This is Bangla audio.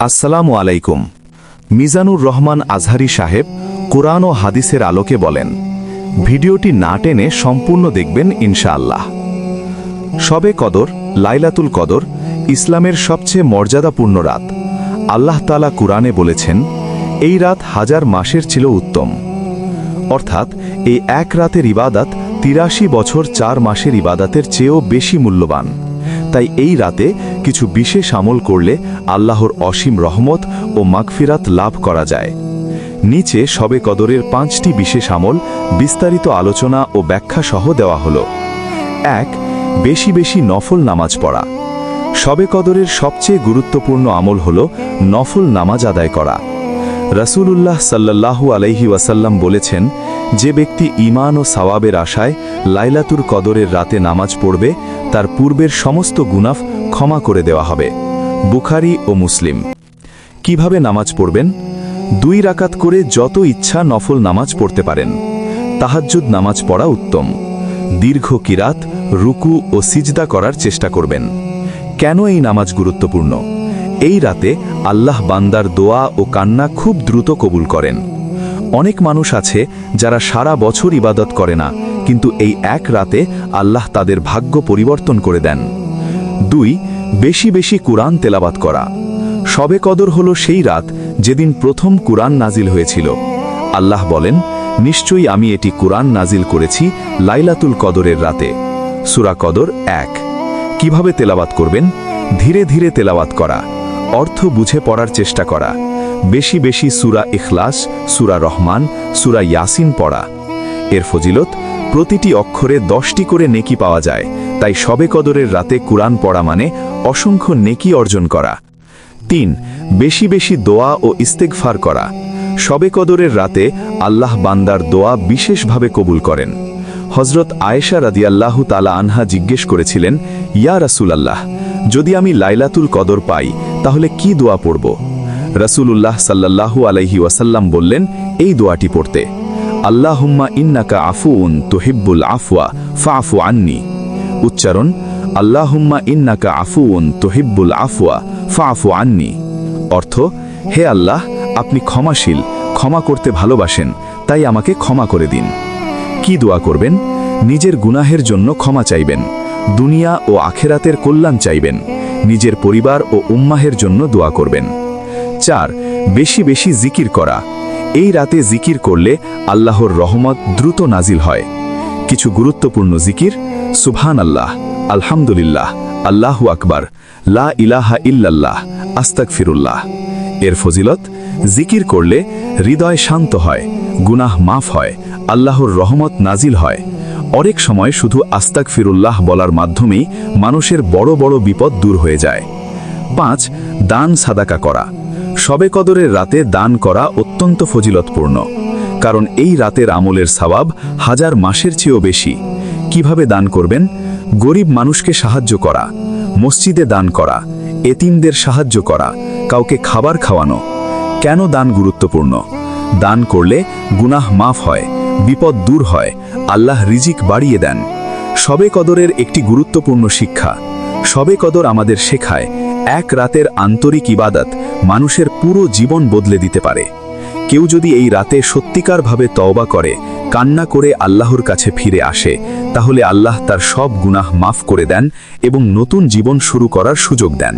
আসসালামু আলাইকুম। মিজানুর রহমান আজহারি সাহেব কোরআন ও হাদিসের আলোকে বলেন, ভিডিওটি না টেনে সম্পূর্ণ দেখবেন ইনশাআল্লাহ। শবে কদর, লাইলাতুল কদর ইসলামের সবচেয়ে মর্যাদাপূর্ণ রাত। আল্লাহ তাআলা কুরআনে বলেছেন, এই রাত 1000 মাসের চেয়েও উত্তম। অর্থাৎ এই এক রাতের ইবাদত 83 বছর 4 মাসের ইবাদতের চেয়েও বেশি মূল্যবান। তাই এই রাতে কিছু বিশেষ আমল করলে আল্লাহর অসীম রহমত ও মাগফিরাত লাভ করা যায়। নিচে শবে কদরের 5টি বিশেষ আমল বিস্তারিত আলোচনা ও ব্যাখ্যা সহ দেওয়া হলো। 1. বেশি বেশি নফল নামাজ পড়া। শবে কদরের সবচেয়ে গুরুত্বপূর্ণ আমল হল নফল নামাজ আদায় করা। রাসূলুল্লাহ সাল্লাল্লাহু আলাইহি ওয়াসাল্লাম বলেছেন, যে ব্যক্তি ঈমান ও সওয়াবের আশায় লাইলাতুল কদরের রাতে নামাজ পড়বে তার পূর্বের সমস্ত গুনাহ ক্ষমা করে দেওয়া হবে। বুখারী ও মুসলিম। কিভাবে নামাজ পড়বেন? 2 রাকাত করে যত ইচ্ছা নফল নামাজ পড়তে পারেন। তাহাজ্জুদ নামাজ পড়া উত্তম। দীর্ঘ কিরাত, রুকু ও সিজদা করার চেষ্টা করবেন। কেন এই নামাজ গুরুত্বপূর্ণ? এই রাতে আল্লাহ বান্দার দোয়া ও কান্না খুব দ্রুত কবুল করেন। অনেক মানুষ আছে যারা সারা বছর ইবাদত করে না, কিন্তু এই এক রাতে আল্লাহ তাদের ভাগ্য পরিবর্তন করে দেন। 2. বেশি বেশি কুরআন তেলাওয়াত করা। শবে কদর হলো সেই রাত যেদিন প্রথম কুরআন নাজিল হয়েছিল। আল্লাহ বলেন, নিশ্চয়ই আমি এটি কুরআন নাজিল করেছি লাইলাতুল কদরের রাতে। সূরা কদর 1। কিভাবে তেলাওয়াত করবেন? ধীরে ধীরে তেলাওয়াত করা, অর্থ বুঝে পড়ার চেষ্টা করা। বেশি বেশি সূরা ইখলাস, সূরা রহমান, সূরা ইয়াসিন পড়া। এর ফজিলত, প্রতিটি অক্ষরে 10টি করে নেকি পাওয়া যায়। তাই শবে কদরের রাতে কুরআন পড়া মানে অসংখ্য নেকি অর্জন করা। 3. বেশি বেশি দোয়া ও ইস্তেগফার করা। শবে কদরের রাতে আল্লাহ বান্দার দোয়া বিশেষভাবে কবুল করেন। হযরত আয়েশা রাদিয়াল্লাহু তাআলা আনহা জিজ্ঞেস করেছিলেন, ইয়া রাসূলুল্লাহ, যদি আমি লাইলাতুল কদর পাই তাহলে কি দোয়া পড়ব? রাসূলুল্লাহ সাল্লাল্লাহু আলাইহি ওয়াসাল্লাম বললেন, এই দোয়াটি পড়তে, আল্লাহুম্মা ইন্নাকা আফুউন তুহিব্বুল আফওয়া ফাআফু আন্নি। উচ্চারণ, আল্লাহুম্মা ইন্নাকা আফুউন তুহিব্বুল আফওয়া ফাআফু আন্নি। অর্থ, হে আল্লাহ, আপনি ক্ষমাশীল, ক্ষমা করতে ভালোবাসেন, তাই আমাকে ক্ষমা করে দিন। কি দোয়া করবেন? নিজের গুনাহের জন্য ক্ষমা চাইবেন, দুনিয়া ও আখেরাতের কল্যাণ চাইবেন, নিজের পরিবার ও উম্মাহের জন্য দোয়া করবেন। 4. বেশি বেশি জিকির করা। এই রাতে জিকির করলে আল্লাহর রহমত দ্রুত নাজিল হয়। কিছু গুরুত্বপূর্ণ জিকির: সুবহানাল্লাহ, আলহামদুলিল্লাহ, আল্লাহু আকবার, লা ইলাহা ইল্লাল্লাহ, আস্তাগফিরুল্লাহ। এর ফজিলত, জিকির করলে হৃদয় শান্ত হয়, গুনাহ মাফ হয়, আল্লাহর রহমত নাজিল হয়। অনেক সময় শুধু আস্তাগফিরুল্লাহ বলার মাধ্যমেই মানুষের বড় বড় বিপদ দূর হয়ে যায়। 5. দান সাদাকা করা। শবে কদরের রাতে দান করা অত্যন্ত ফজিলতপূর্ণ, কারণ এই রাতের আমলের সওয়াব 1000 মাসের চেয়েও বেশি। কিভাবে দান করবেন? গরিব মানুষকে সাহায্য করা, মসজিদে দান করা, এতিমদের সাহায্য করা, কাউকে খাবার খাওয়ানো। কেন দান গুরুত্বপূর্ণ? দান করলে গুনাহ মাফ হয়, বিপদ দূর হয়, আল্লাহ রিজিক বাড়িয়ে দেন। শবে কদরের একটি গুরুত্বপূর্ণ শিক্ষা: শবে কদর আমাদের শেখায় এক রাতের আন্তরিক ইবাদত মানুষের পুরো জীবন বদলে দিতে পারে। কেউ যদি এই রাতে সত্যিকারভাবে তওবা করে, কান্না করে আল্লাহর কাছে ফিরে আসে, তাহলে আল্লাহ তার সব গুনাহ মাফ করে দেন এবং নতুন জীবন শুরু করার সুযোগ দেন।